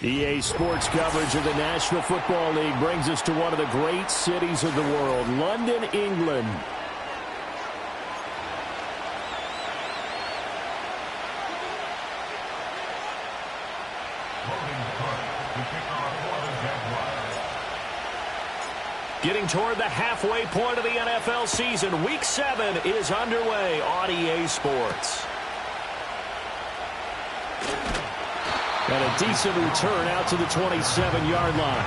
EA Sports coverage of the National Football League brings us to one of the great cities of the world, London, England. Getting toward the halfway point of the NFL season, Week 7 is underway on EA Sports. And a decent return out to the 27-yard line.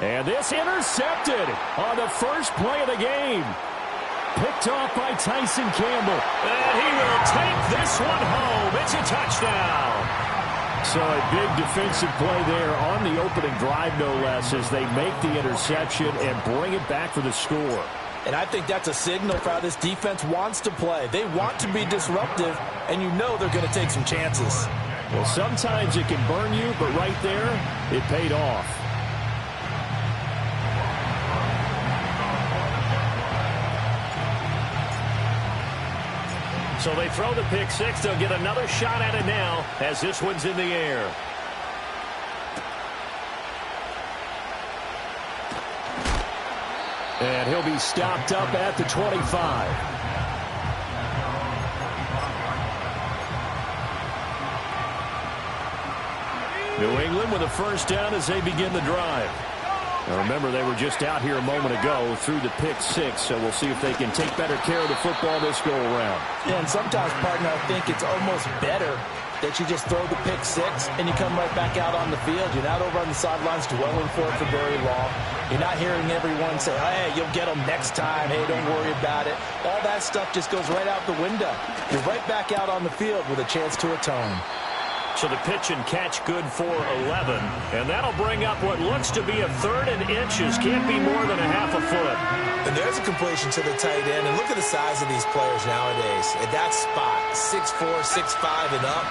And this intercepted on the first play of the game. Picked off by Tyson Campbell. And he will take this one home. It's a touchdown. So a big defensive play there on the opening drive, no less, as they make the interception and bring it back for the score. And I think that's a signal for how this defense wants to play. They want to be disruptive, and you know they're going to take some chances. Well, sometimes it can burn you, but right there, it paid off. So they throw the pick six. They'll get another shot at it now as this one's in the air. And he'll be stopped up at the 25. New England with a first down as they begin the drive. Now remember, they were just out here a moment ago through the pick six, so we'll see if they can take better care of the football this go-around. Yeah, and sometimes, partner, I think it's almost better that you just throw the pick six and you come right back out on the field. You're not over on the sidelines dwelling for it for very long. You're not hearing everyone say, hey, you'll get them next time. Hey, don't worry about it. All that stuff just goes right out the window. You're right back out on the field with a chance to atone. So the pitch and catch good for 11. And that'll bring up what looks to be a third and inches. Can't be more than a half a foot. And there's a completion to the tight end. And look at the size of these players nowadays. At that spot, 6'4", 6'5", and up.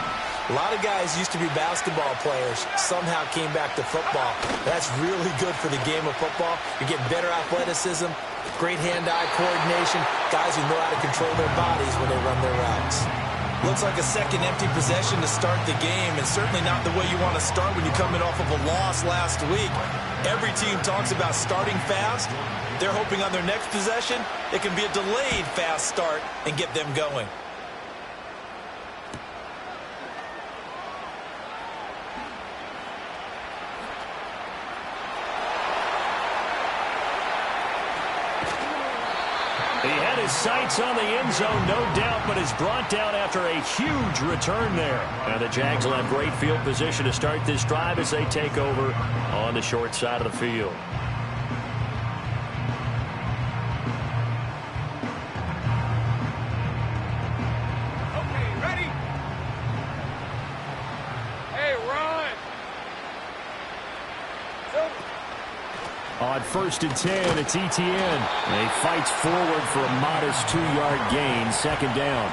A lot of guys used to be basketball players. Somehow came back to football. That's really good for the game of football. You're getting better athleticism, great hand-eye coordination, guys who know how to control their bodies when they run their routes. Looks like a second empty possession to start the game, and certainly not the way you want to start when you're coming off of a loss last week. Every team talks about starting fast. They're hoping on their next possession, it can be a delayed fast start and get them going. He had his sights on the end zone, no doubt, but is brought down after a huge return there. And the Jags will have great field position to start this drive as they take over on the short side of the field. Okay, ready? Hey, run! On 1st and 10, it's Etienne. And he fights forward for a modest 2-yard gain, second down.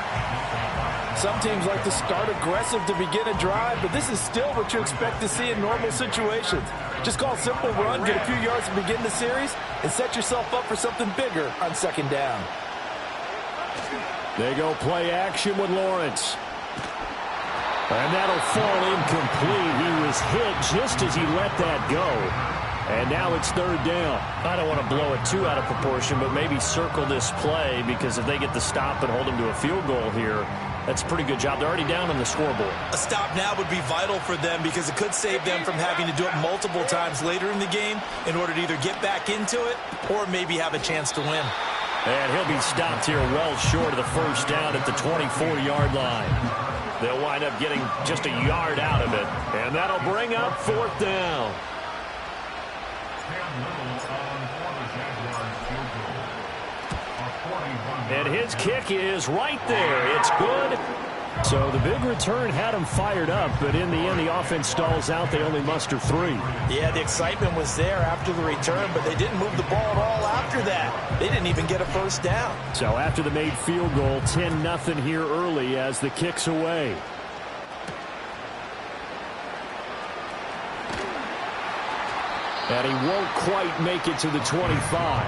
Some teams like to start aggressive to begin a drive, but this is still what you expect to see in normal situations. Just call a simple run, get a few yards to begin the series, and set yourself up for something bigger on second down. They go play action with Lawrence. And that'll fall incomplete. He was hit just as he let that go. And now it's third down. I don't want to blow it too out of proportion, but maybe circle this play, because if they get the stop and hold them to a field goal here, that's a pretty good job. They're already down on the scoreboard. A stop now would be vital for them, because it could save them from having to do it multiple times later in the game in order to either get back into it or maybe have a chance to win. And he'll be stopped here well short of the first down at the 24-yard line. They'll wind up getting just a yard out of it, and that'll bring up fourth down. And his kick is right there. It's good. So the big return had him fired up, but in the end, the offense stalls out. They only muster 3. Yeah, the excitement was there after the return, but they didn't move the ball at all after that. They didn't even get a first down. So after the made field goal, 10-0 here early as the kick's away. And he won't quite make it to the 25.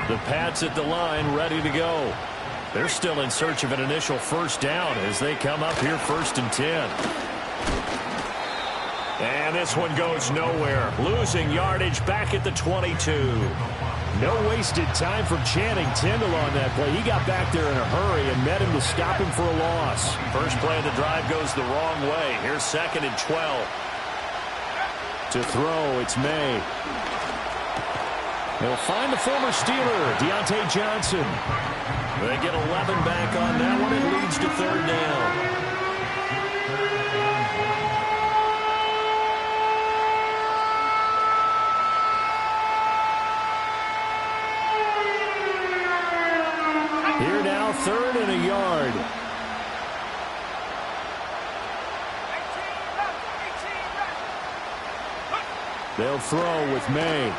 The Pats at the line, ready to go. They're still in search of an initial first down as they come up here 1st and 10. And this one goes nowhere. Losing yardage back at the 22. No wasted time from Channing Tindall on that play. He got back there in a hurry and met him to stop him for a loss. First play of the drive goes the wrong way. Here's 2nd and 12. To throw, it's May. They'll find the former Steeler, Deontay Johnson. They get 11 back on that one. It leads to 3rd down. Here now, 3rd and a yard. They'll throw with May.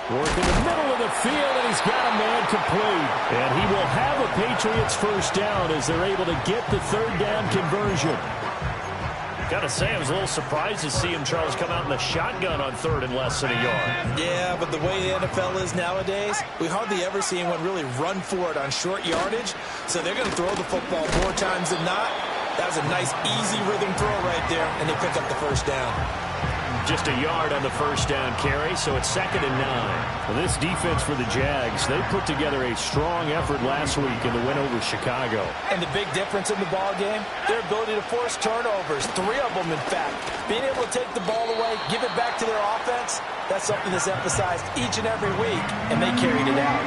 Work in the middle of the field, and he's got a man complete. And he will have a Patriots first down as they're able to get the 3rd down conversion. Gotta say, I was a little surprised to see him, Charles, come out in the shotgun on 3rd and less than a yard. Yeah, but the way the NFL is nowadays, we hardly ever see anyone really run for it on short yardage. So they're going to throw the football more times than not. That was a nice, easy rhythm throw right there, and they pick up the first down. Just a yard on the first down carry, so it's 2nd and 9. Well, this defense for the Jags, they put together a strong effort last week in the win over Chicago. And the big difference in the ball game, their ability to force turnovers, 3 of them, in fact. Being able to take the ball away, give it back to their offense, that's something that's emphasized each and every week, and they carried it out.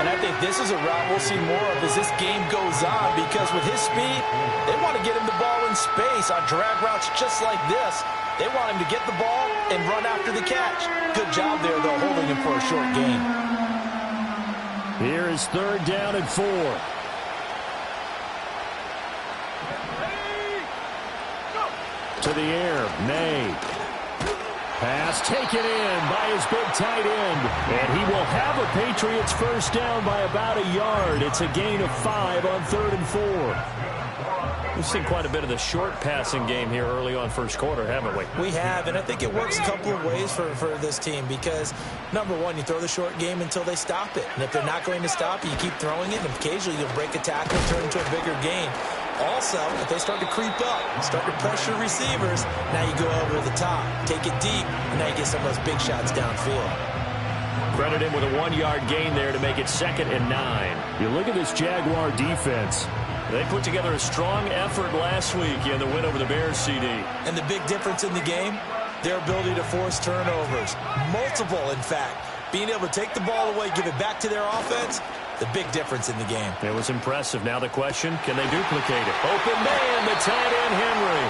And I think this is a route we'll see more of as this game goes on, because with his speed, they want to get him the ball in space on drag routes just like this. They want him to get the ball and run after the catch. Good job there, though, holding him for a short gain. Here is 3rd down and 4. To the air, May. Pass taken in by his big tight end. And he will have a Patriots first down by about a yard. It's a gain of 5 on 3rd and 4. We've seen quite a bit of the short passing game here early on first quarter, haven't we? We have, and I think it works a couple of ways for this team because, number one, you throw the short game until they stop it. And if they're not going to stop it, you keep throwing it, and occasionally you'll break a tackle and turn into a bigger gain. Also, if they start to creep up, start to pressure receivers, now you go over the top, take it deep, and now you get some of those big shots downfield. Credit him with a 1-yard gain there to make it 2nd and 9. You look at this Jaguar defense. They put together a strong effort last week in the win over the Bears, CD. And the big difference in the game, their ability to force turnovers. Multiple, in fact. Being able to take the ball away, give it back to their offense, the big difference in the game. It was impressive. Now the question, can they duplicate it? Open man, the tight end Henry.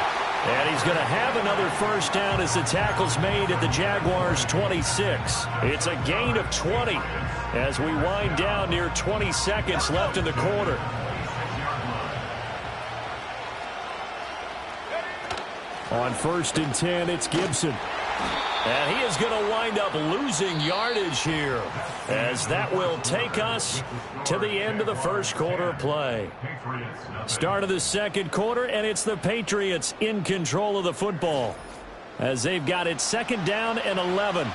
And he's going to have another first down as the tackle's made at the Jaguars' 26. It's a gain of 20 as we wind down near 20 seconds left in the quarter. On 1st and 10, it's Gibson. And he is going to wind up losing yardage here, as that will take us to the end of the first quarter of play. Start of the second quarter, and it's the Patriots in control of the football, as they've got it 2nd down and 11.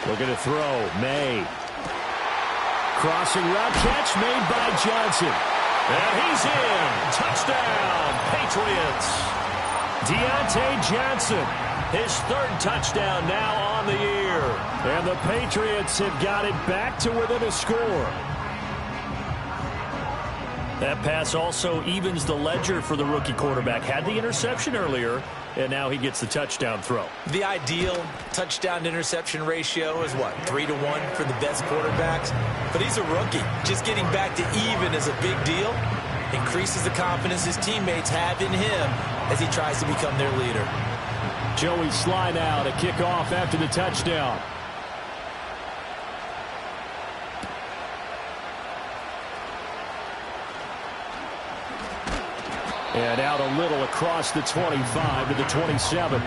Looking to throw, May. Crossing route catch made by Johnson. And he's in. Touchdown, Patriots. Deontay Johnson, his 3rd touchdown now on the year. And the Patriots have got it back to within a score. That pass also evens the ledger for the rookie quarterback. Had the interception earlier, and now he gets the touchdown throw. The ideal touchdown-interception ratio is what, 3-to-1 for the best quarterbacks? But he's a rookie. Just getting back to even is a big deal. Increases the confidence his teammates have in him as he tries to become their leader. Joey Sly now to kick off after the touchdown. And out a little across the 25 to the 27.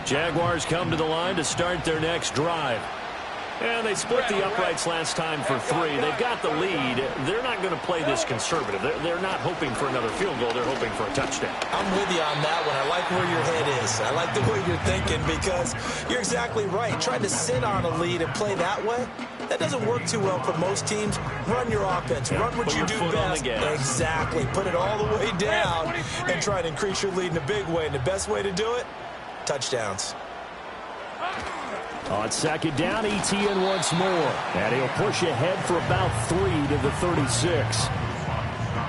Jaguars come to the line to start their next drive. And they split the uprights last time for 3. They've got the lead. They're not going to play this conservative. They're not hoping for another field goal. They're hoping for a touchdown. I'm with you on that one. I like where your head is. I like the way you're thinking because you're exactly right. Trying to sit on a lead and play that way, that doesn't work too well for most teams. Run your offense. Run what you do best. Exactly. Put it all the way down and try to increase your lead in a big way. And the best way to do it, touchdowns. On second down, ETN once more. And he'll push ahead for about 3 to the 36.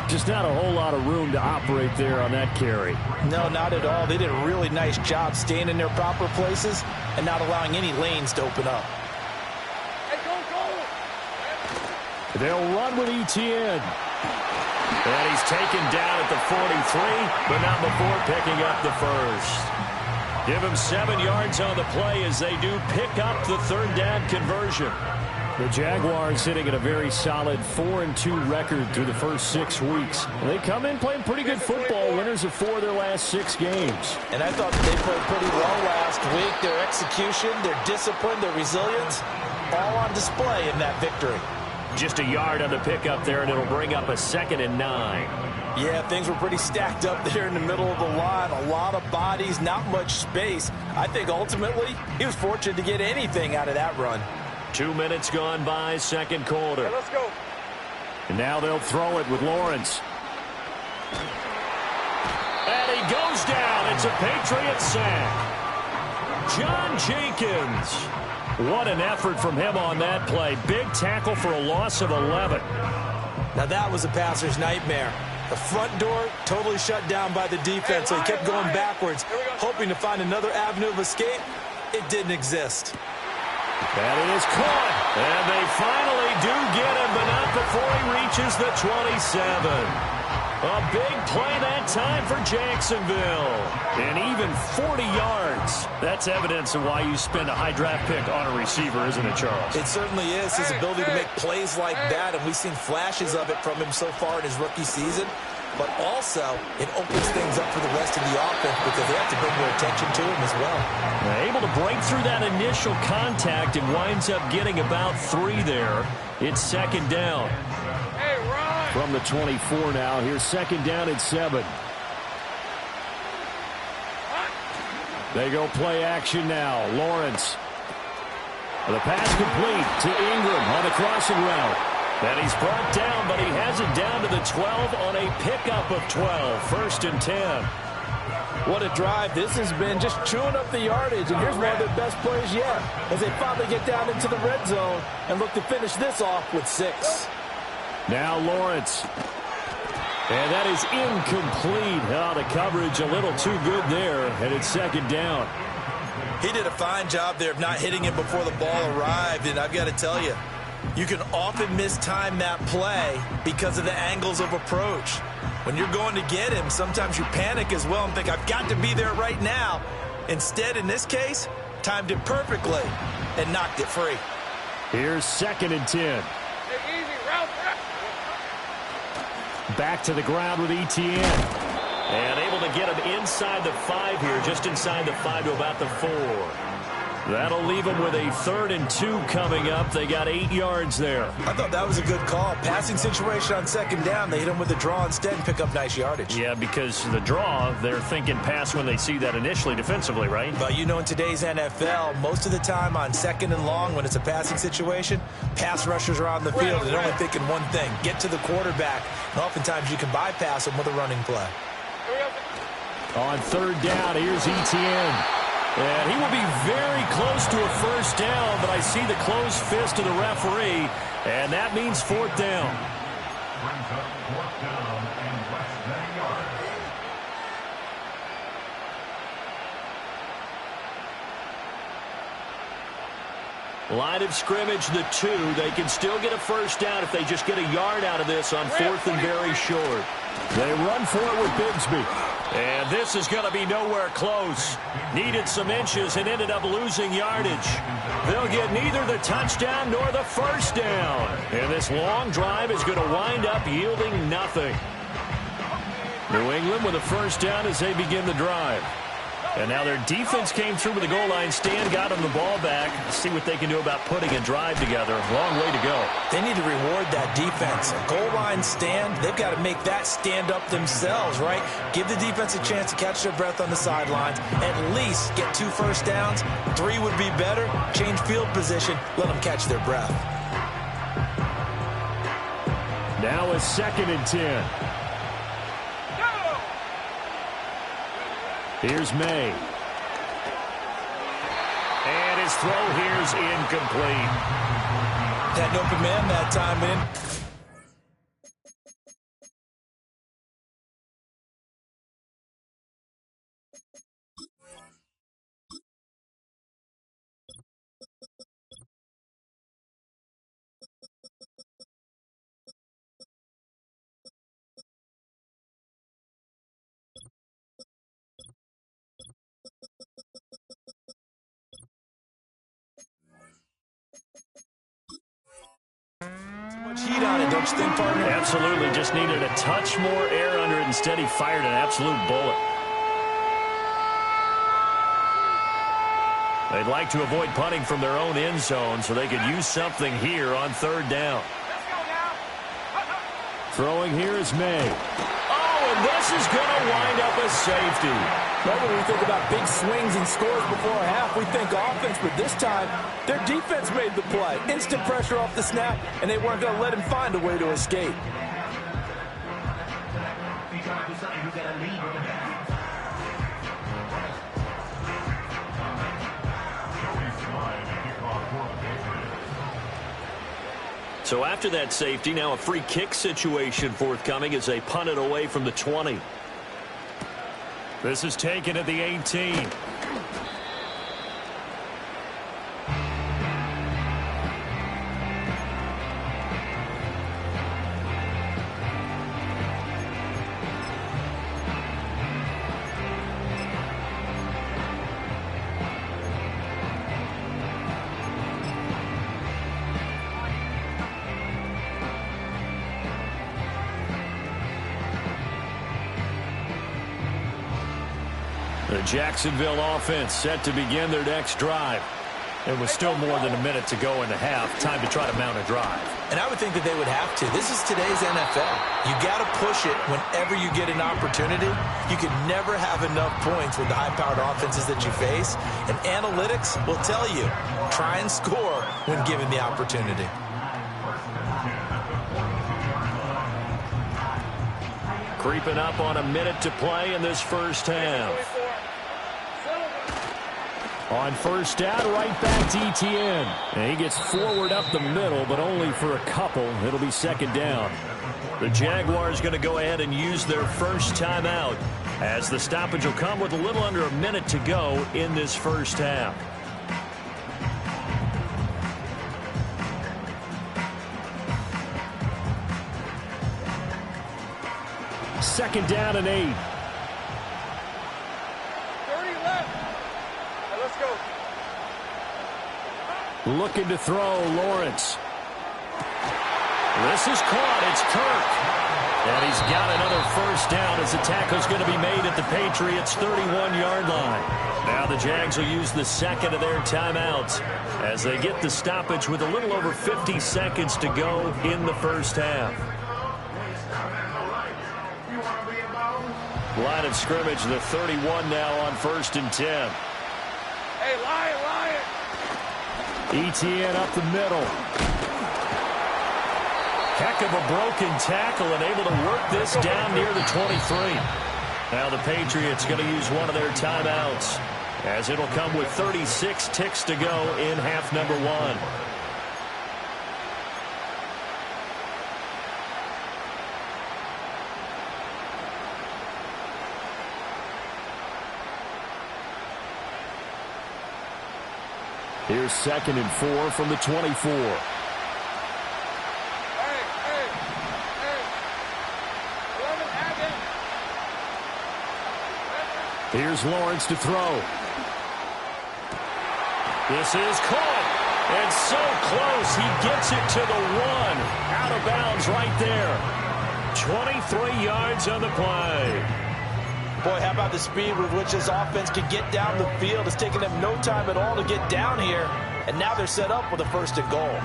Just not a whole lot of room to operate there on that carry. No, not at all. They did a really nice job staying in their proper places and not allowing any lanes to open up. They'll run with ETN. And he's taken down at the 43, but not before picking up the first. Give him 7 yards on the play as they do pick up the third down conversion. The Jaguars sitting at a very solid 4-2 record through the first 6 weeks. They come in playing pretty good football, winners of 4 of their last 6 games. And I thought that they played pretty well last week. Their execution, their discipline, their resilience, all on display in that victory. Just a yard on the pickup there, and it'll bring up a 2nd and 9. Yeah, things were pretty stacked up there in the middle of the line. A lot of bodies, not much space. I think ultimately he was fortunate to get anything out of that run. 2 minutes gone by, second quarter. Okay, let's go. And now they'll throw it with Lawrence. And he goes down. It's a Patriot sack. John Jenkins. What an effort from him on that play. Big tackle for a loss of 11. Now that was a passer's nightmare. The front door totally shut down by the defense, so he kept going backwards, hoping to find another avenue of escape. It didn't exist. And it is caught. And they finally do get him, but not before he reaches the 27. A big play that time for Jacksonville. And even 40 yards. That's evidence of why you spend a high draft pick on a receiver, isn't it, Charles? It certainly is. His ability to make plays like that, and we've seen flashes of it from him so far in his rookie season. But also, it opens things up for the rest of the offense because they have to bring more attention to him as well. Able to break through that initial contact and winds up getting about 3 there. It's second down. Hey, run! From the 24 now, here's second down and 7. They go play action now. Lawrence. The pass complete to Ingram on the crossing route. And he's brought down, but he has it down to the 12 on a pickup of 12. 1st and 10. What a drive. This has been just chewing up the yardage. And here's one of their best plays yet as they finally get down into the red zone and look to finish this off with 6. Now Lawrence. And that is incomplete. Oh, the coverage a little too good there. And it's second down. He did a fine job there of not hitting him before the ball arrived. And I've got to tell you, you can often mistime that play because of the angles of approach. When you're going to get him, sometimes you panic as well and think, I've got to be there right now. Instead, in this case, timed it perfectly and knocked it free. Here's 2nd and 10. Hey, easy, route back. Back to the ground with ETN. And able to get him inside the 5 here, just inside the 5 to about the 4. That'll leave them with a 3rd and 2 coming up. They got 8 yards there. I thought that was a good call. Passing situation on second down. They hit him with a draw instead and pick up nice yardage. Yeah, because the draw, they're thinking pass when they see that initially defensively, right? But you know, in today's NFL, most of the time on 2nd and long when it's a passing situation, pass rushers are on the field and they're only thinking one thing, get to the quarterback. And oftentimes you can bypass them with a running play. On 3rd down, here's ETN. And he will be very close to a 1st down, but I see the closed fist of the referee, and that means 4th down. Line of scrimmage, the 2. They can still get a 1st down if they just get a yard out of this on 4th and very short. They run for it with Bigsby. And this is going to be nowhere close. Needed some inches and ended up losing yardage. They'll get neither the touchdown nor the first down. And this long drive is going to wind up yielding nothing. New England with a first down as they begin the drive. And now their defense came through with a goal line stand, got them the ball back. Let's see what they can do about putting a drive together. Long way to go. They need to reward that defense. A goal line stand, they've got to make that stand up themselves, right? Give the defense a chance to catch their breath on the sidelines. At least get 2 first downs. 3 would be better. Change field position. Let them catch their breath. Now a 2nd and 10. Here's May. And his throw here's incomplete. Had an open man that time, man. Much heat on it, don't you think, partner? Absolutely. Just needed a touch more air under it. Instead, he fired an absolute bullet. They'd like to avoid punting from their own end zone so they could use something here on 3rd down. Throwing here is May. Oh, and this is going to wind up a safety. Normally we think about big swings and scores before a half. We think offense, but this time their defense made the play. Instant pressure off the snap, and they weren't going to let him find a way to escape. So after that safety, now a free kick situation forthcoming as they punt it away from the 20. This is taken at the 18. The Jacksonville offense set to begin their next drive. It was still more than a minute to go in the half. Time to try to mount a drive. And I would think that they would have to. This is today's NFL. You got to push it whenever you get an opportunity. You can never have enough points with the high-powered offenses that you face. And analytics will tell you, try and score when given the opportunity. Creeping up on a minute to play in this first half. On first down, right back to Etienne. And he gets forward up the middle, but only for a couple. It'll be 2nd down. The Jaguars going to go ahead and use their first timeout as the stoppage will come with a little under a minute to go in this first half. Second down and 8. 30 left. Let's go. Looking to throw, Lawrence. This is caught. It's Kirk. And he's got another first down as the tackle's going to be made at the Patriots' 31-yard line. Now the Jags will use the 2nd of their timeouts as they get the stoppage with a little over 50 seconds to go in the first half. Line of scrimmage, the 31 now on 1st and 10. Hey, Lion. Etienne up the middle. Heck of a broken tackle and able to work this down near the 23. Now the Patriots going to use one of their timeouts as it'll come with 36 ticks to go in half number 1. Here's 2nd and 4 from the 24. Here's Lawrence to throw. This is caught. And so close, he gets it to the 1. Out of bounds right there. 23 yards on the play. Boy, how about the speed with which this offense can get down the field? It's taken them no time at all to get down here. And now they're set up with a 1st and goal.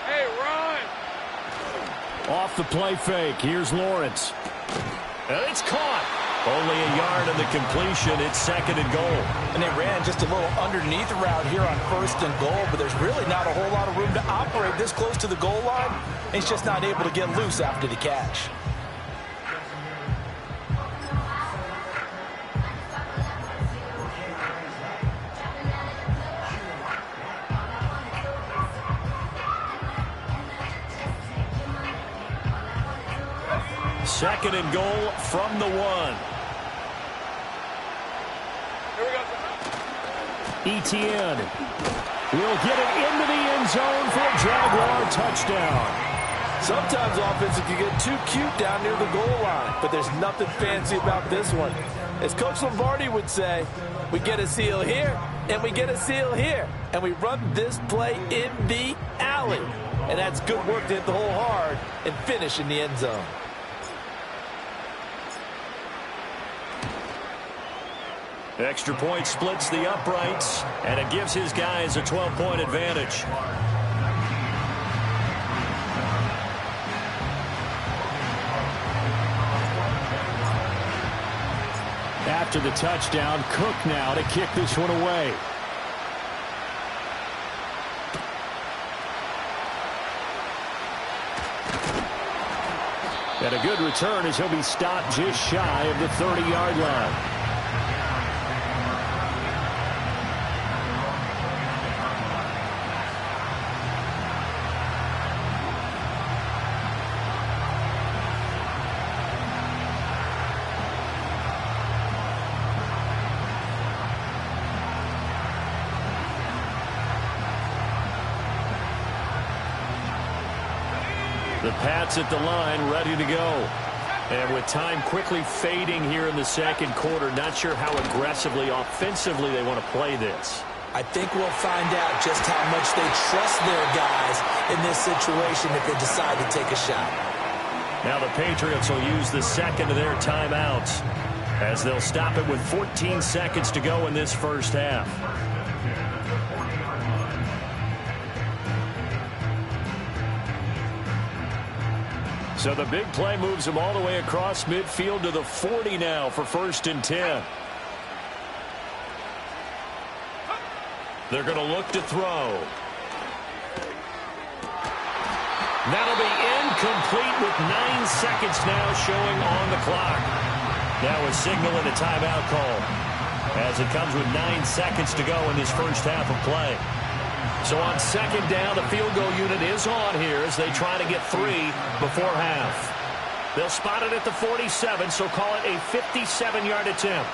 Hey, run! Off the play fake. Here's Lawrence. And it's caught. Only a yard on the completion. It's 2nd and goal. And they ran just a little underneath route here on 1st and goal, but there's really not a whole lot of room to operate this close to the goal line. He's just not able to get loose after the catch. Second and goal from the 1. Here we go. Etienne will get it into the end zone for a Jaguar touchdown. Sometimes offenses can get too cute down near the goal line, but there's nothing fancy about this one. As Coach Lombardi would say, we get a seal here, and we get a seal here, and we run this play in the alley. And that's good work to hit the hole hard and finish in the end zone. Extra point splits the uprights, and it gives his guys a 12-point advantage. After the touchdown, Cook now to kick this one away. And a good return as he'll be stopped just shy of the 30-yard line. The Pats at the line, ready to go. And with time quickly fading here in the second quarter, not sure how aggressively, offensively they want to play this. I think we'll find out just how much they trust their guys in this situation if they decide to take a shot. Now the Patriots will use the second of their timeouts as they'll stop it with 14 seconds to go in this first half. So the big play moves them all the way across midfield to the 40 now for 1st and 10. They're going to look to throw. That'll be incomplete with 9 seconds now showing on the clock. Now a signal and a timeout call as it comes with 9 seconds to go in this first half of play. So on second down, the field goal unit is on here as they try to get 3 before half. They'll spot it at the 47, so call it a 57-yard attempt.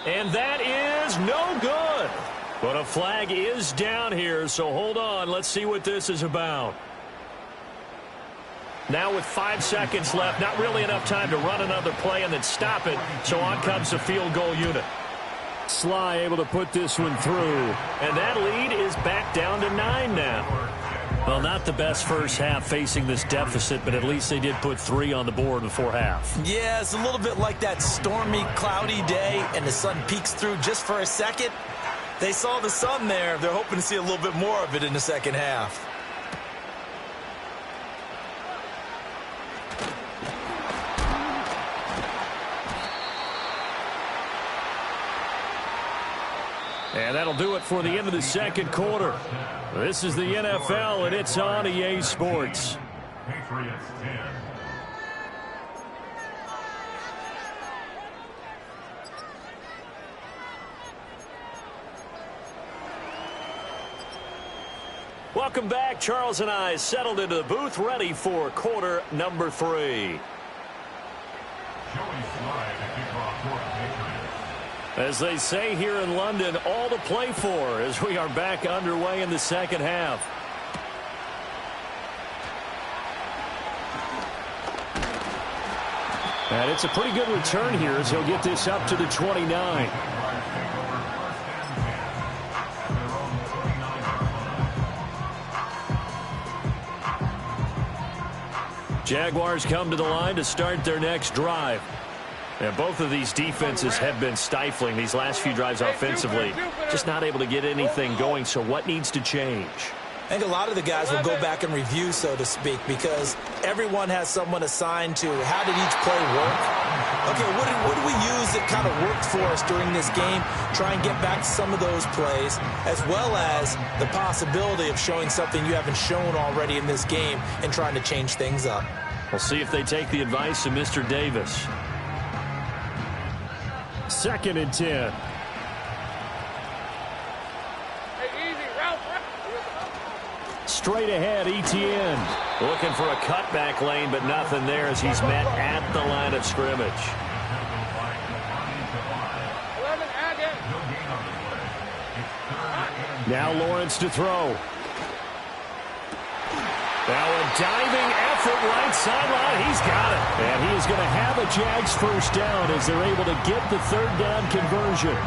And that is no good. But a flag is down here, so hold on. Let's see what this is about. Now with 5 seconds left, not really enough time to run another play and then stop it, so on comes the field goal unit. Sly able to put this one through. And that lead is back down to 9 now. Well, not the best first half facing this deficit, but at least they did put 3 on the board before half. Yeah, it's a little bit like that stormy, cloudy day, and the sun peeks through just for a second. They saw the sun there. They're hoping to see a little bit more of it in the second half. And that'll do it for the end of the second quarter. This is the NFL, and it's on EA Sports. Patriots 10. Welcome back. Charles and I settled into the booth, ready for quarter number 3. As they say here in London, all to play for as we are back underway in the second half. And it's a pretty good return here as he'll get this up to the 29. Jaguars come to the line to start their next drive. And both of these defenses have been stifling these last few drives offensively. Just not able to get anything going, so what needs to change? I think a lot of the guys will go back and review, so to speak, because everyone has someone assigned to how did each play work. Okay, what did we use that kind of worked for us during this game? Try and get back to some of those plays, as well as the possibility of showing something you haven't shown already in this game and trying to change things up. We'll see if they take the advice of Mr. Davis. 2nd and 10. Straight ahead, Etienne. Looking for a cutback lane, but nothing there as he's met at the line of scrimmage. Now Lawrence to throw. Now a diving effort right sideline. He's got it. And he is going to have a Jags first down as they're able to get the 3rd down conversion.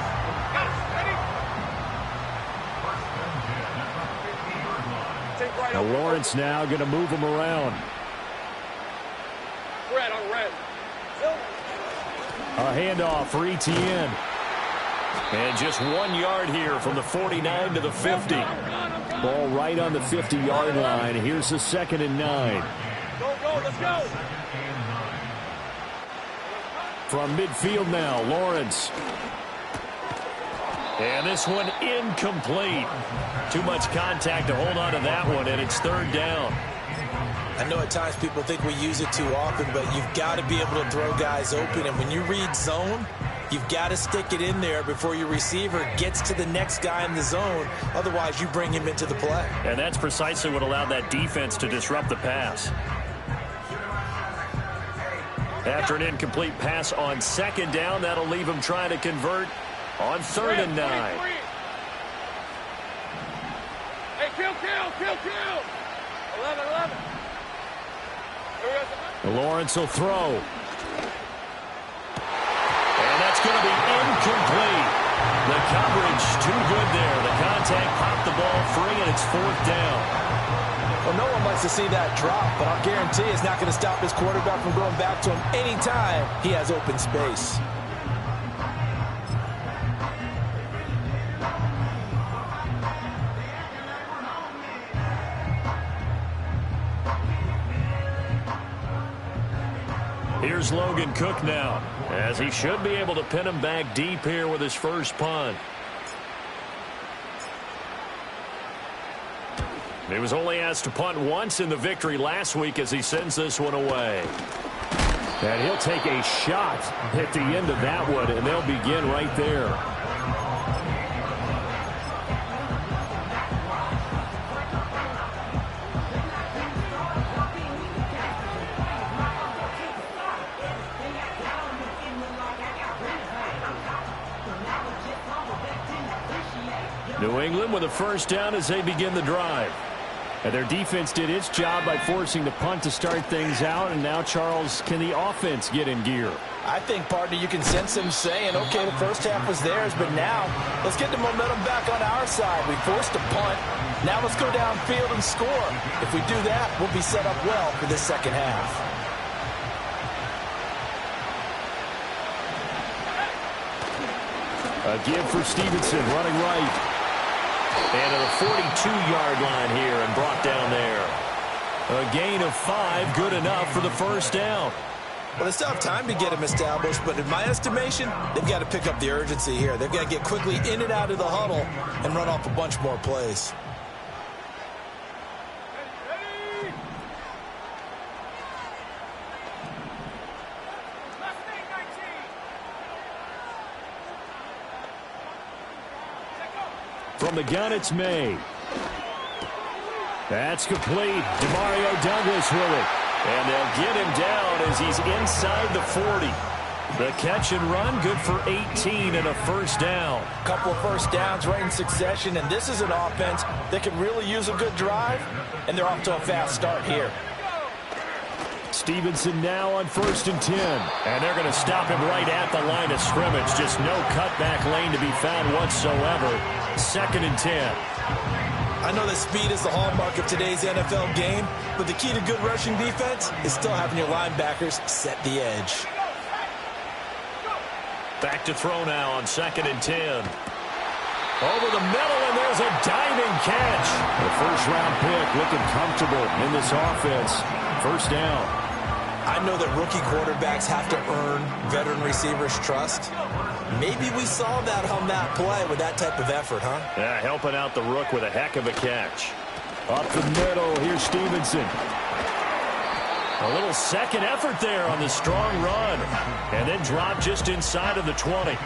Now Lawrence now going to move him around. A handoff for Etienne. And just 1 yard here from the 49 to the 50. Ball right on the 50-yard line. Here's the 2nd and 9. Go, let's go. From midfield now, Lawrence. And this one incomplete. Too much contact to hold on to that one, and it's 3rd down. I know at times people think we use it too often, but you've got to be able to throw guys open. And when you read zone, you've got to stick it in there before your receiver gets to the next guy in the zone. Otherwise, you bring him into the play. And that's precisely what allowed that defense to disrupt the pass. After an incomplete pass on 2nd down, that'll leave him trying to convert on 3rd and 9. Hey, kill. 11. Lawrence will throw. And that's going to be incomplete. The coverage too good there. The contact popped the ball free, and it's 4th down. Well, no one likes to see that drop, but I'll guarantee it's not going to stop his quarterback from going back to him anytime he has open space. Here's Logan Cook now, as he should be able to pin him back deep here with his first punt. He was only asked to punt once in the victory last week as he sends this one away. And he'll take a shot at the end of that one, and they'll begin right there. New England with a first down as they begin the drive. And their defense did its job by forcing the punt to start things out. And now, Charles, can the offense get in gear? I think, partner, you can sense them saying, okay, the first half was theirs, but now let's get the momentum back on our side. We forced a punt. Now let's go downfield and score. If we do that, we'll be set up well for this second half. A give for Stevenson, running right. And to the 42-yard line here and brought down there. A gain of 5, good enough for the first down. Well, they still have time to get him established, but in my estimation, they've got to pick up the urgency here. They've got to get quickly in and out of the huddle and run off a bunch more plays. From the gun, it's May. That's complete. Demario Douglas with it. And they'll get him down as he's inside the 40. The catch and run, good for 18 and a first down. Couple of first downs right in succession, and this is an offense that could really use a good drive, and they're off to a fast start here. Stevenson now on 1st and 10. And they're going to stop him right at the line of scrimmage. Just no cutback lane to be found whatsoever. 2nd and 10. I know that speed is the hallmark of today's NFL game, but the key to good rushing defense is still having your linebackers set the edge. Back to throw now on 2nd and 10. Over the middle, and there's a diving catch. The first-round pick looking comfortable in this offense. First down. I know that rookie quarterbacks have to earn veteran receivers' trust. Maybe we saw that on that play with that type of effort, huh? Yeah, helping out the rook with a heck of a catch. Up the middle, here's Stevenson. A little second effort there on the strong run. And then drop just inside of the 20.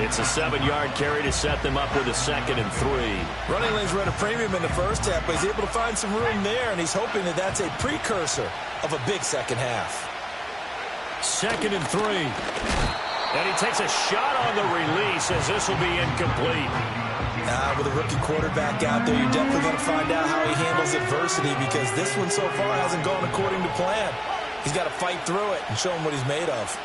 It's a 7-yard carry to set them up with a 2nd and 3. Running lanes were at a premium in the first half, but he's able to find some room there, and he's hoping that that's a precursor of a big second half. 2nd and 3. And he takes a shot on the release as this will be incomplete. With a rookie quarterback out there, you're definitely going to find out how he handles adversity, because this one so far hasn't gone according to plan. He's got to fight through it and show him what he's made of.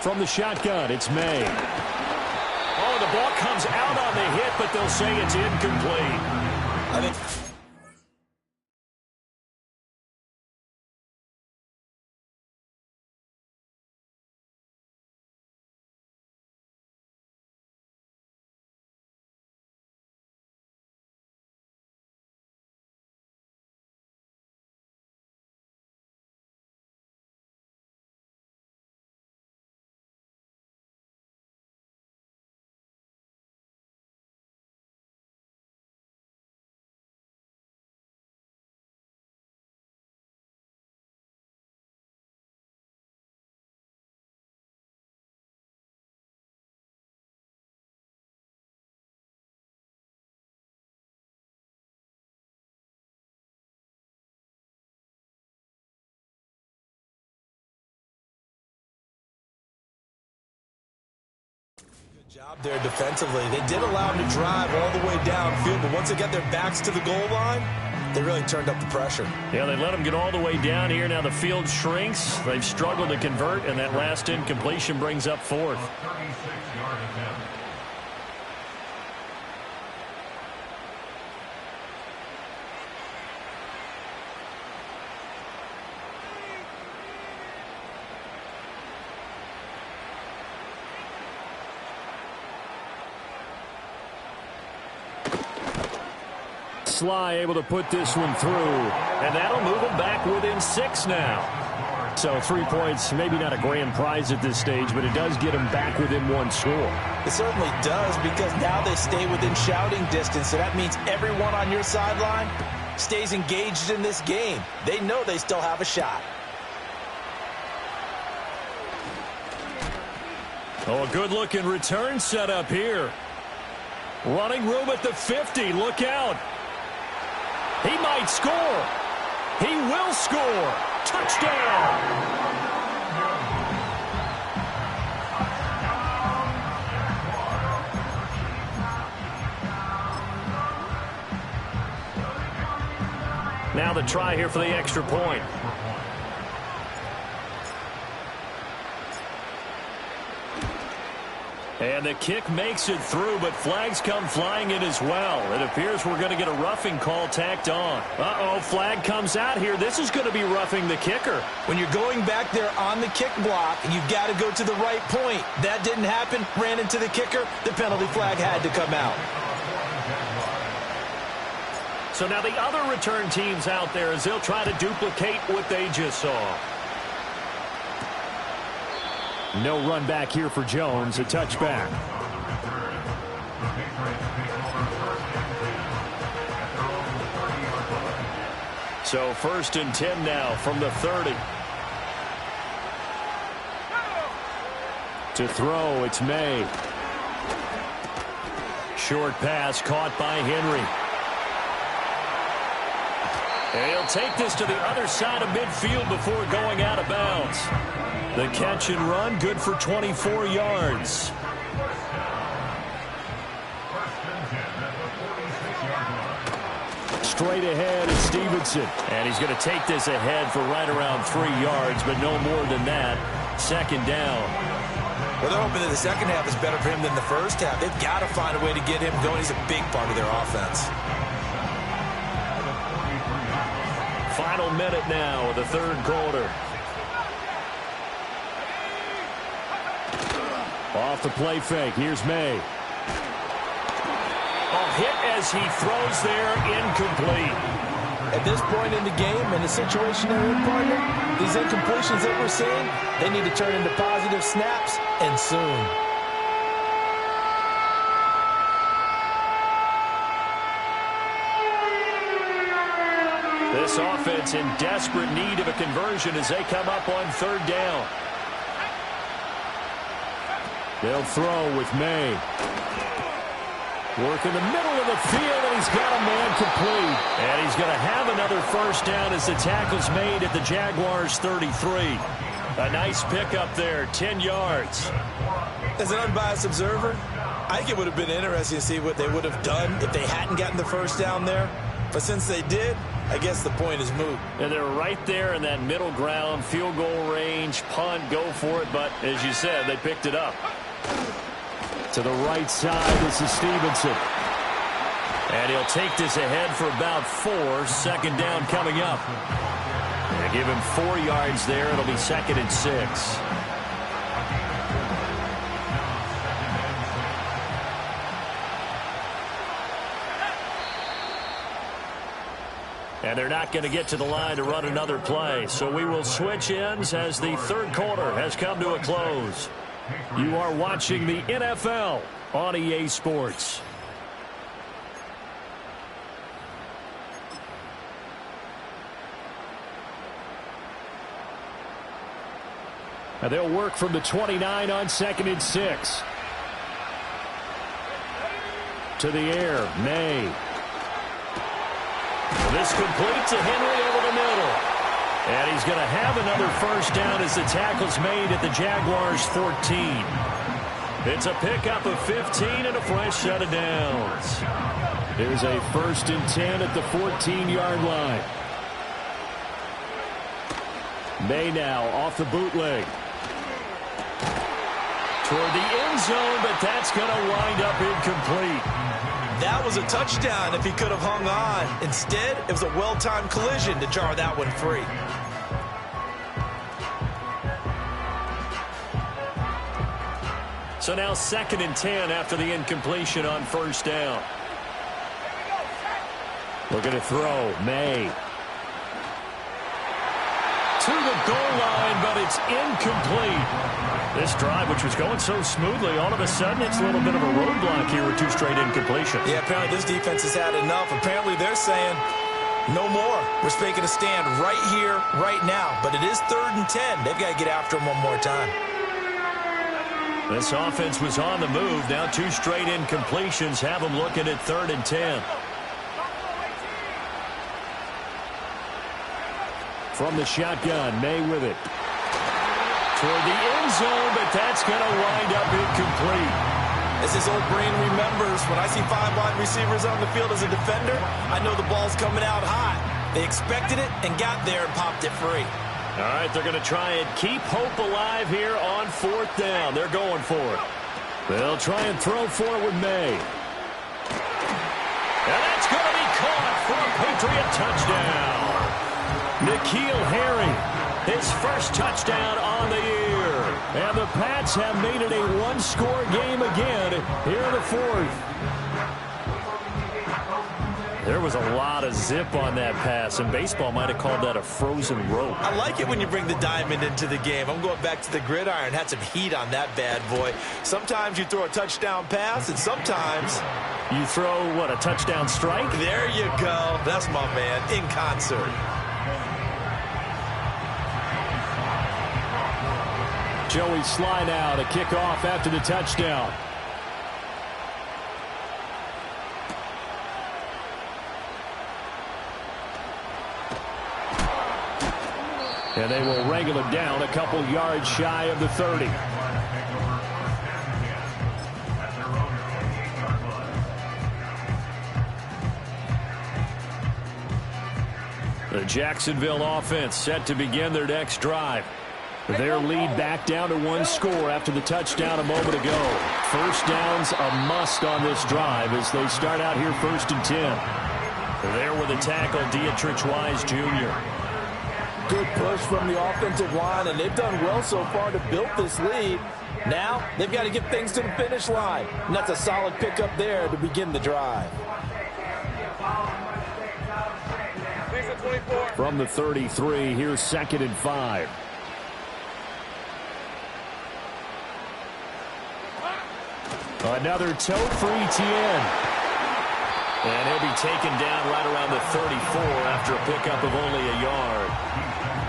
From the shotgun, it's May. Oh, the ball comes out on the hit, but they'll say it's incomplete. I think... job there defensively. They did allow him to drive all the way downfield, but once they got their backs to the goal line, they really turned up the pressure. Yeah, they let him get all the way down here. Now the field shrinks. They've struggled to convert, and that last incompletion brings up 4th. Sly able to put this one through, and that'll move them back within 6 now. So 3 points, maybe not a grand prize at this stage, but it does get them back within 1 score. It certainly does, because now they stay within shouting distance, so that means everyone on your sideline stays engaged in this game. They know they still have a shot. Oh, a good-looking return set up here. Running room at the 50. Look out. He might score. He will score. Touchdown. Now the try here for the extra point. And the kick makes it through, but flags come flying in as well. It appears we're going to get a roughing call tacked on. Uh-oh, flag comes out here. This is going to be roughing the kicker. When you're going back there on the kick block, you've got to go to the right point. That didn't happen. Ran into the kicker. The penalty flag had to come out. So now the other return teams out there as they'll try to duplicate what they just saw. No run back here for Jones, a touchback. So 1st and 10 now from the 30. To throw, it's May. Short pass caught by Henry. And he'll take this to the other side of midfield before going out of bounds. The catch and run, good for 24 yards. Straight ahead is Stevenson. And he's going to take this ahead for right around 3 yards, but no more than that. Second down. Well, they're hoping that the second half is better for him than the first half. They've got to find a way to get him going. He's a big part of their offense. Final minute now of the third quarter. Off the play fake. Here's May. Hit as he throws there, incomplete. At this point in the game and the situation they're in, partner, these incompletions that we're seeing, they need to turn into positive snaps, and soon. This offense in desperate need of a conversion as they come up on third down. They'll throw with May. Work in the middle of the field, and he's got a man complete. And he's going to have another first down as the tackle's made at the Jaguars' 33. A nice pickup there, 10 yards. As an unbiased observer, I think it would have been interesting to see what they would have done if they hadn't gotten the first down there. But since they did, I guess the point is moot. And they're right there in that middle ground, field goal range, punt, go for it. But as you said, they picked it up. To the right side, this is Stevenson. And he'll take this ahead for about 4. Second down coming up. They give him 4 yards there. It'll be 2nd and 6. And they're not going to get to the line to run another play. So we will switch ends as the third quarter has come to a close. You are watching the NFL on EA Sports. And they'll work from the 29 on 2nd and 6. To the air, May. Well, this completes to Henry over the middle. And he's going to have another first down as the tackle's made at the Jaguars' 14. It's a pickup of 15 and a fresh set of downs. There's a 1st and 10 at the 14-yard line. May now off the bootleg. Toward the end zone, but that's going to wind up incomplete. That was a touchdown if he could have hung on. Instead, it was a well-timed collision to jar that one free. So now 2nd and 10 after the incompletion on first down. Looking to throw, May. To the goal line, but it's incomplete. This drive, which was going so smoothly, all of a sudden it's a little bit of a roadblock here with 2 straight incompletions. Yeah, apparently this defense has had enough. Apparently they're saying, no more. We're making a stand right here, right now. But it is 3rd and 10. They've got to get after him one more time. This offense was on the move. Now 2 straight incompletions have them looking at 3rd and 10. From the shotgun, May with it. Toward the end zone, but that's going to wind up incomplete. As his old brain remembers, when I see 5 wide receivers on the field as a defender, I know the ball's coming out hot. They expected it and got there and popped it free. All right, they're going to try and keep hope alive here on 4th down. They're going for it. They'll try and throw for it with May. And that's going to be caught for a Patriot touchdown. N'Keal Harry, his first touchdown on the year. And the Pats have made it a 1-score game again here in the 4th. There was a lot of zip on that pass, and baseball might have called that a frozen rope. I like it when you bring the diamond into the game. I'm going back to the gridiron. Had some heat on that bad boy. Sometimes you throw a touchdown pass, and sometimes you throw, what, a touchdown strike? There you go. That's my man, in concert. Joey Sly now to kick off after the touchdown. And they will wrangle him down a couple yards shy of the 30. The Jacksonville offense set to begin their next drive. Their lead back down to one score after the touchdown a moment ago. First down's a must on this drive as they start out here 1st and 10. There with a tackle, Dietrich Wise Jr. Good push from the offensive line, and they've done well so far to build this lead. Now they've got to get things to the finish line, and that's a solid pickup there to begin the drive. From the 33, here's 2nd and 5. Another toe for ETN. And he'll be taken down right around the 34 after a pickup of only a yard.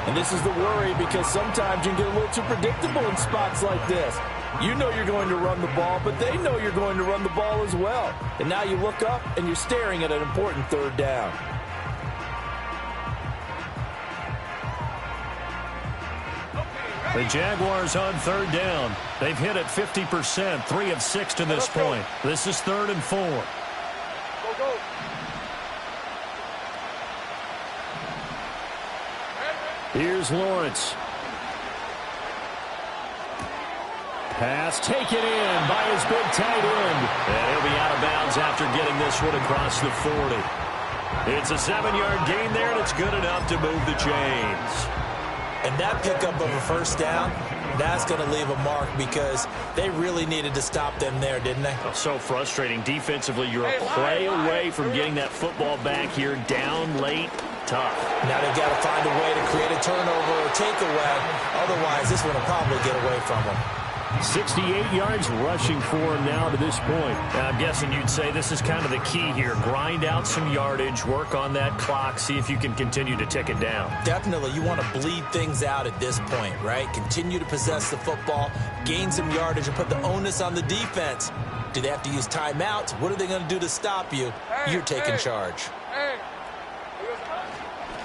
And this is the worry, because sometimes you can get a little too predictable in spots like this. You know you're going to run the ball, but they know you're going to run the ball as well. And now you look up and you're staring at an important 3rd down. The Jaguars on 3rd down. They've hit it 50%, 3 of 6 to this point. This is 3rd and 4. Go. Here's Lawrence. Pass taken in by his big tight end. And he'll be out of bounds after getting this one across the 40. It's a 7-yard gain there, and it's good enough to move the chains. And that pickup of a 1st down, that's going to leave a mark, because they really needed to stop them there, didn't they? So frustrating. Defensively, you're a play away from getting that football back here, down late. Tough. Now they've got to find a way to create a turnover or takeaway. Otherwise, this one will probably get away from them. 68 yards rushing for him now to this point. I'm guessing you'd say this is kind of the key here. Grind out some yardage, work on that clock, see if you can continue to tick it down. Definitely. You want to bleed things out at this point, right? Continue to possess the football, gain some yardage, and put the onus on the defense. Do they have to use timeouts? What are they going to do to stop you? You're taking charge.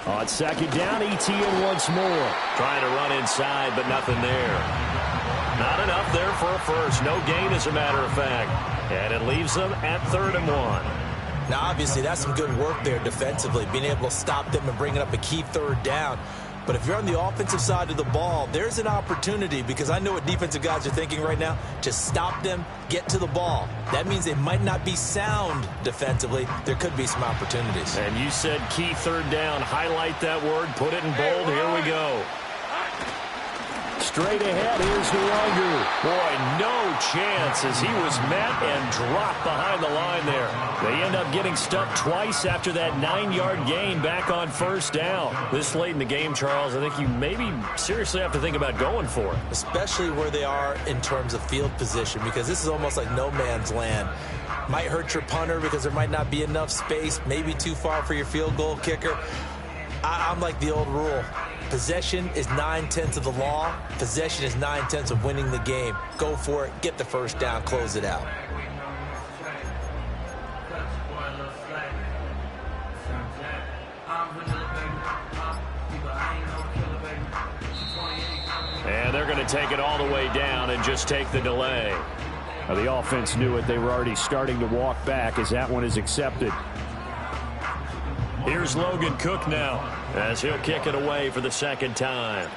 On 2nd down, ETN once more. Trying to run inside, but nothing there. Not enough there for a first. No gain, as a matter of fact. And it leaves them at 3rd and 1. Now, obviously, that's some good work there defensively, being able to stop them and bringing up a key 3rd down. But if you're on the offensive side of the ball, there's an opportunity, because I know what defensive guys are thinking right now. Just stop them, get to the ball. That means they might not be sound defensively. There could be some opportunities. And you said key 3rd down. Highlight that word. Put it in bold. Here we go. Straight ahead, here's Huanger. Boy, no chance as he was met and dropped behind the line there. They end up getting stuck twice after that 9-yard gain back on 1st down. This late in the game, Charles, I think you maybe seriously have to think about going for it. Especially where they are in terms of field position, because this is almost like no man's land. Might hurt your punter because there might not be enough space, maybe too far for your field goal kicker. I'm like the old rule. Possession is 9/10 of the law. Possession is 9/10 of winning the game. Go for it. Get the 1st down. Close it out. And they're going to take it all the way down and just take the delay. Now, the offense knew it. They were already starting to walk back as that one is accepted. Here's Logan Cook now as he'll kick it away for the 2nd time.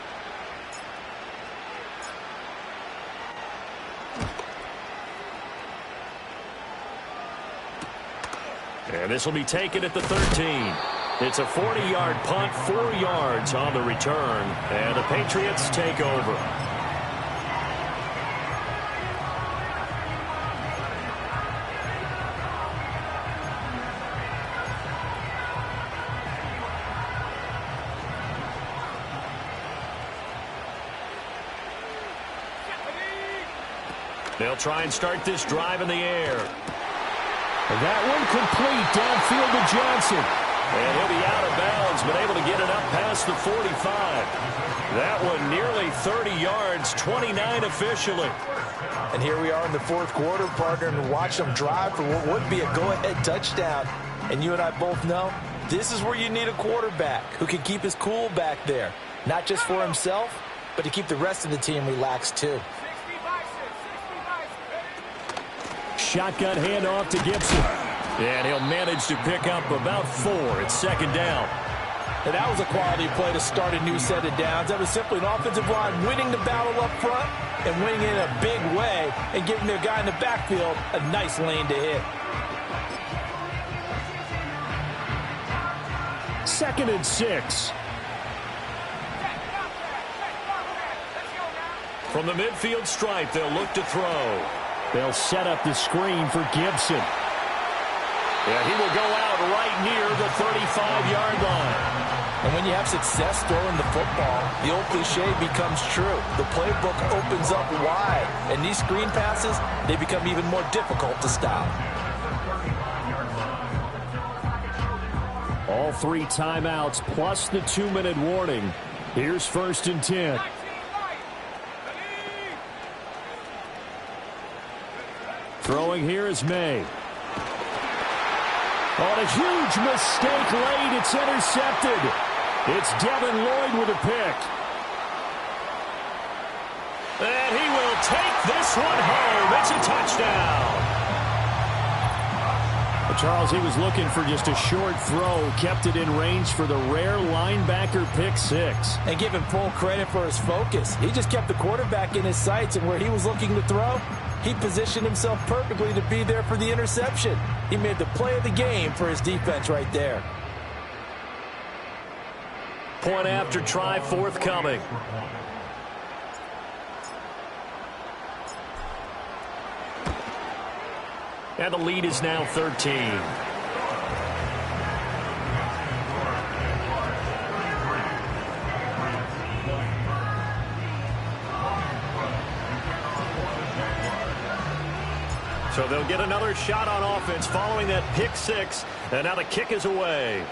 And this will be taken at the 13. It's a 40-yard punt, 4 yards on the return, and the Patriots take over. They'll try and start this drive in the air. And that one complete downfield to Johnson. And he'll be out of bounds, but able to get it up past the 45. That one nearly 30 yards, 29 officially. And here we are in the 4th quarter, partner, and watch them drive for what would be a go-ahead touchdown. And you and I both know this is where you need a quarterback who can keep his cool back there. not just for himself, but to keep the rest of the team relaxed too. Shotgun handoff to Gibson. And he'll manage to pick up about 4. It's second down. And that was a quality play to start a new set of downs. That was simply an offensive line winning the battle up front and winning it in a big way and giving their guy in the backfield a nice lane to hit. 2nd and 6. From the midfield stripe, they'll look to throw. They'll set up the screen for Gibson. Yeah, he will go out right near the 35-yard line. And when you have success throwing the football, the old cliche becomes true. The playbook opens up wide, and these screen passes, they become even more difficult to stop. All 3 timeouts plus the 2-minute warning. Here's 1st and 10. Throwing here is May. On a huge mistake late, it's intercepted. It's Devin Lloyd with a pick. And he will take this one home. It's a touchdown. Charles, he was looking for just a short throw, kept it in range for the rare linebacker pick 6. And give him full credit for his focus. He just kept the quarterback in his sights, and where he was looking to throw, he positioned himself perfectly to be there for the interception. He made the play of the game for his defense right there. Point after try forthcoming. And the lead is now 13. So they'll get another shot on offense following that pick 6. And now the kick is away.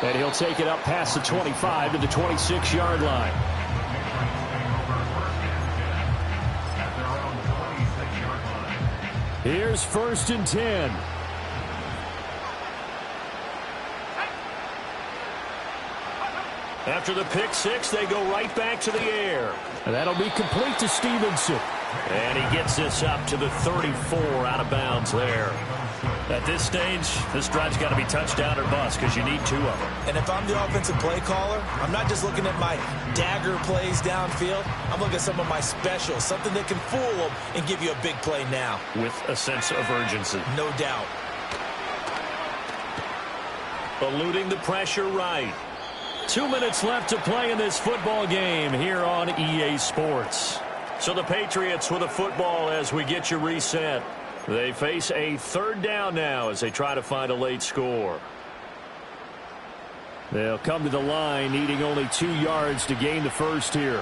And he'll take it up past the 25 to the 26-yard line. Here's 1st and 10. After the pick 6, they go right back to the air. And that'll be complete to Stevenson. And he gets this up to the 34 out of bounds there. At this stage, this drive's got to be touchdown or bust because you need 2 of them. And if I'm the offensive play caller, I'm not just looking at my dagger plays downfield. I'm looking at some of my specials, something that can fool them and give you a big play now. With a sense of urgency. No doubt. Eluding the pressure right. 2 minutes left to play in this football game here on EA Sports. So the Patriots with a football as we get you reset. They face a 3rd down now as they try to find a late score. They'll come to the line needing only 2 yards to gain the first here.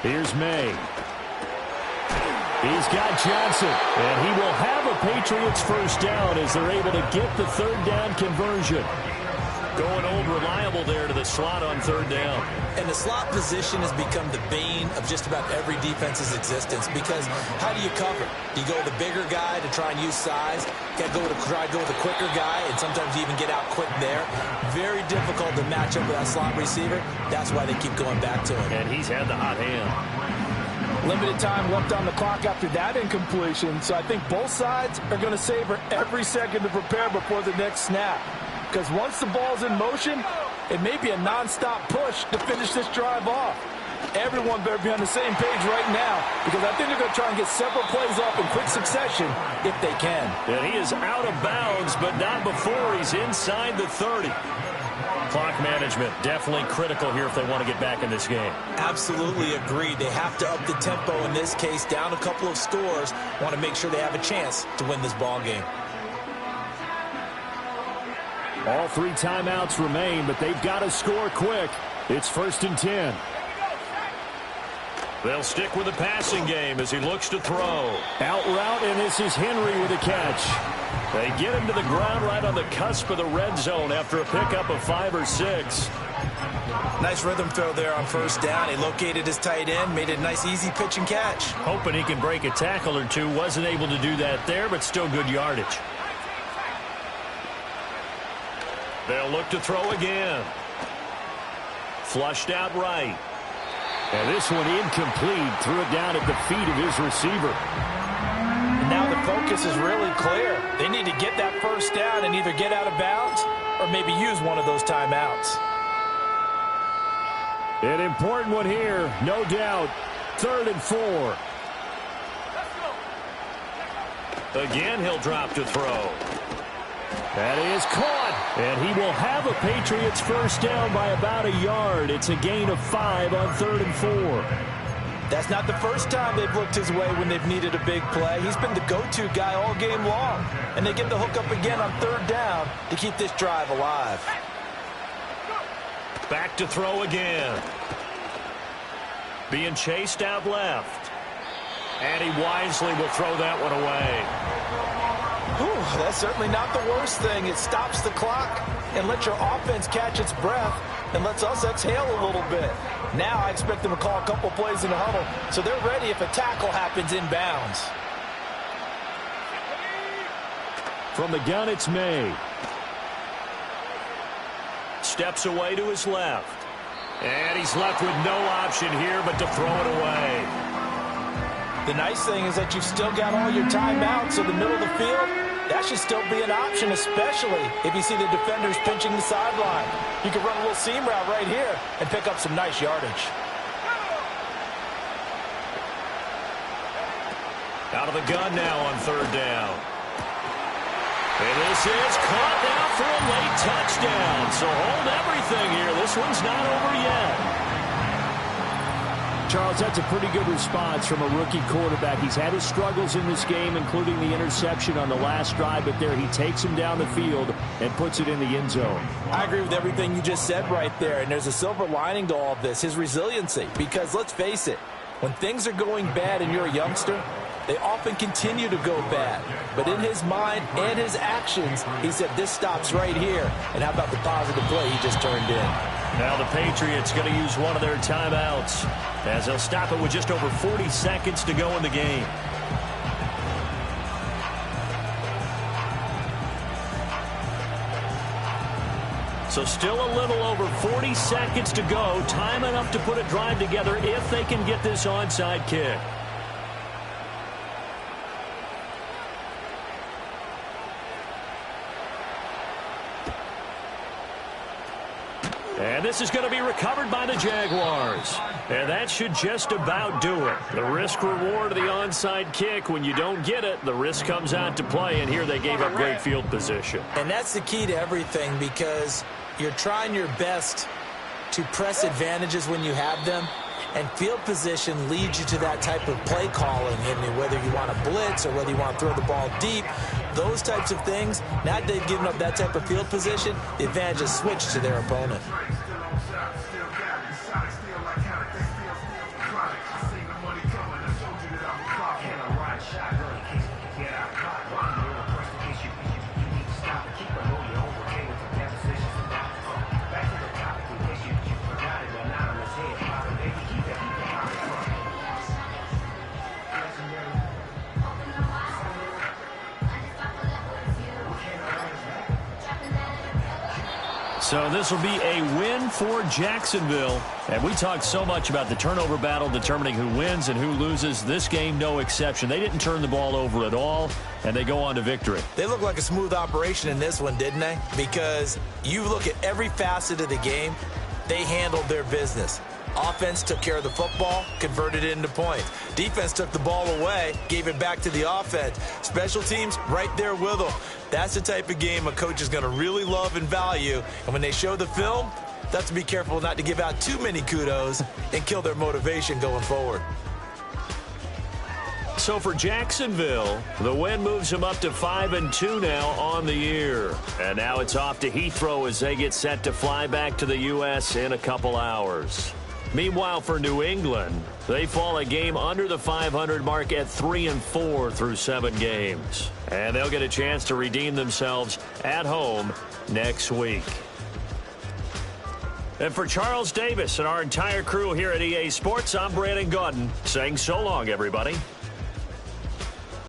Here's May. He's got Johnson. And he will have a Patriots first down as they're able to get the 3rd down conversion. Going old reliable there to the slot on 3rd down. And the slot position has become the bane of just about every defense's existence because how do you cover? Do you go with a bigger guy to try and use size? Got to try to go with a quicker guy, and sometimes you even get out quick there. Very difficult to match up with that slot receiver. That's why they keep going back to him. And he's had the hot hand. Limited time left on the clock after that incompletion, so I think both sides are going to savor every second to prepare before the next snap. Because once the ball's in motion, it may be a non-stop push to finish this drive off. Everyone better be on the same page right now because I think they're going to try and get several plays off in quick succession if they can. And he is out of bounds, but not before he's inside the 30. Clock management definitely critical here if they want to get back in this game. Absolutely agreed. They have to up the tempo in this case, down a couple of scores. Want to make sure they have a chance to win this ball game. All 3 timeouts remain, but they've got to score quick. It's 1st and 10. They'll stick with the passing game as he looks to throw. Out route, and this is Henry with a catch. They get him to the ground right on the cusp of the red zone after a pickup of 5 or 6. Nice rhythm throw there on 1st down. He located his tight end, made a nice easy pitch and catch. Hoping he can break a tackle or two. Wasn't able to do that there, but still good yardage. They'll look to throw again. Flushed out right. And this one incomplete. Threw it down at the feet of his receiver. And now the focus is really clear. They need to get that first down and either get out of bounds or maybe use one of those timeouts. An important one here, no doubt. 3rd and 4. Again, he'll drop to throw. That is caught. And he will have a Patriots first down by about a yard. It's a gain of 5 on 3rd and 4. That's not the first time they've looked his way when they've needed a big play. He's been the go-to guy all game long. And they get the hook up again on 3rd down to keep this drive alive. Back to throw again. Being chased out left. And he wisely will throw that one away. Whew, that's certainly not the worst thing. It stops the clock and lets your offense catch its breath and lets us exhale a little bit. Now I expect them to call a couple plays in the huddle, so they're ready if a tackle happens inbounds. From the gun, it's May. Steps away to his left. And he's left with no option here but to throw it away. The nice thing is that you've still got all your timeouts in the middle of the field. That should still be an option, especially if you see the defenders pinching the sideline. You can run a little seam route right here and pick up some nice yardage. Out of the gun now on 3rd down. And this is caught now for a late touchdown. So hold everything here. This one's not over yet. Charles, that's a pretty good response from a rookie quarterback. He's had his struggles in this game, including the interception on the last drive, but there he takes him down the field and puts it in the end zone. I agree with everything you just said right there, and there's a silver lining to all of this, his resiliency. Because let's face it, when things are going bad and you're a youngster, they often continue to go bad. But in his mind and his actions, he said, this stops right here. And how about the positive play he just turned in? Now the Patriots going to use one of their timeouts as they'll stop it with just over 40 seconds to go in the game. So still a little over 40 seconds to go. Time enough to put a drive together if they can get this onside kick. And this is going to be recovered by the Jaguars. And that should just about do it. The risk-reward of the onside kick, when you don't get it, the risk comes out to play. And here they gave up great field position. And that's the key to everything, because you're trying your best to press advantages when you have them. And field position leads you to that type of play calling. And whether you want to blitz or whether you want to throw the ball deep, those types of things, now that they've given up that type of field position, the advantage is switched to their opponent. So this will be a win for Jacksonville. And we talked so much about the turnover battle determining who wins and who loses. This game, no exception. They didn't turn the ball over at all, and they go on to victory. They look like a smooth operation in this one, didn't they? Because you look at every facet of the game, they handled their business. Offense took care of the football, converted it into points. Defense took the ball away, gave it back to the offense. Special teams, right there with them. That's the type of game a coach is going to really love and value. And when they show the film, they have to be careful not to give out too many kudos and kill their motivation going forward. So for Jacksonville, the win moves them up to 5-2 now on the year. And now it's off to Heathrow as they get set to fly back to the U.S. in a couple hours. Meanwhile, for New England, they fall a game under the 500 mark at 3-4 through 7 games. And they'll get a chance to redeem themselves at home next week. And for Charles Davis and our entire crew here at EA Sports, I'm Brandon Gaudin saying so long, everybody.